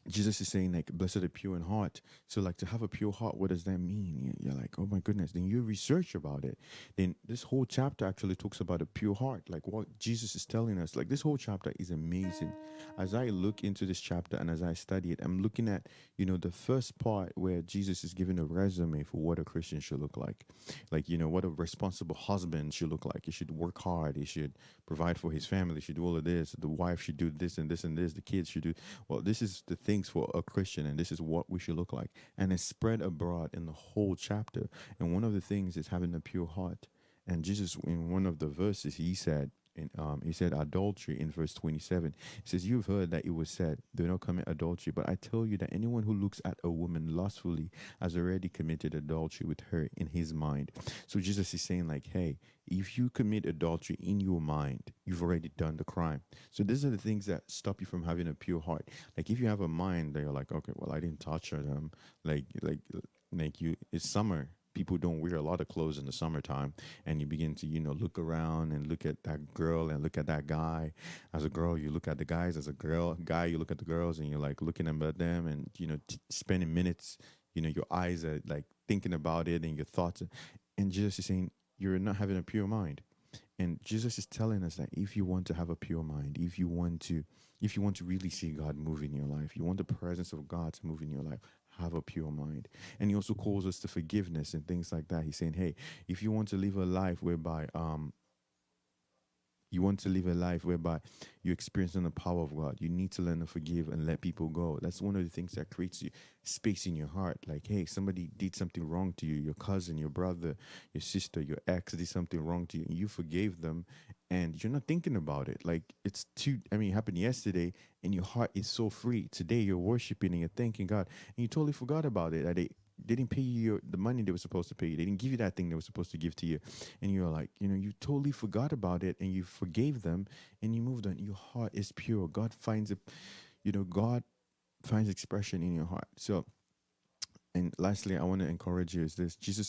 Jesus is saying like, blessed are pure in heart. So like to have a pure heart, what does that mean? You're like, oh my goodness. Then you research about it. Then this whole chapter actually talks about a pure heart, like what Jesus is telling us. Like this whole chapter is amazing. As I look into this chapter and as I study it, I'm looking at, the first part where Jesus is giving a resume for what a Christian should look like. Like, what a responsible husband should look like. He should work hard. He should provide for his family. He should do all of this. The wife should do this and this and this. The kids should do, well, this is the things for a Christian, and this is what we should look like. And it's spread abroad in the whole chapter. And one of the things is having a pure heart. And Jesus, in one of the verses, he said adultery in verse 27. He says, "You've heard that it was said, do not commit adultery. But I tell you that anyone who looks at a woman lustfully has already committed adultery with her in his mind." So Jesus is saying, like, hey, if you commit adultery in your mind, you've already done the crime. So these are the things that stop you from having a pure heart. Like if you have a mind that you're like, okay, well, I didn't touch her, it's summer. People don't wear a lot of clothes in the summertime, and you begin to, look around and look at that girl and look at that guy. As a girl, you look at the guys. As a guy, you look at the girls, and you're like looking at them, and spending minutes. Your eyes are like thinking about it, and your thoughts. And Jesus is saying you're not having a pure mind. And Jesus is telling us that if you want to have a pure mind, if you want to really see God move in your life, you want the presence of God to move in your life, have a pure mind. And he also calls us to forgiveness and things like that. He's saying, hey, if you want to live a life whereby you want to live a life whereby you're experiencing the power of God. You need to learn to forgive and let people go. That's one of the things that creates you space in your heart. Like, hey, somebody did something wrong to you, your cousin, your brother, your sister, your ex did something wrong to you, and you forgave them, and you're not thinking about it. Like it's too. I mean, it happened yesterday, and your heart is so free. Today, you're worshiping and you're thanking God, and you totally forgot about it. That they didn't pay you the money they were supposed to pay you. They didn't give you that thing they were supposed to give to you, and you're like, you totally forgot about it, and you forgave them, and you moved on. Your heart is pure. God finds expression in your heart. So, and lastly, I want to encourage you is this: Jesus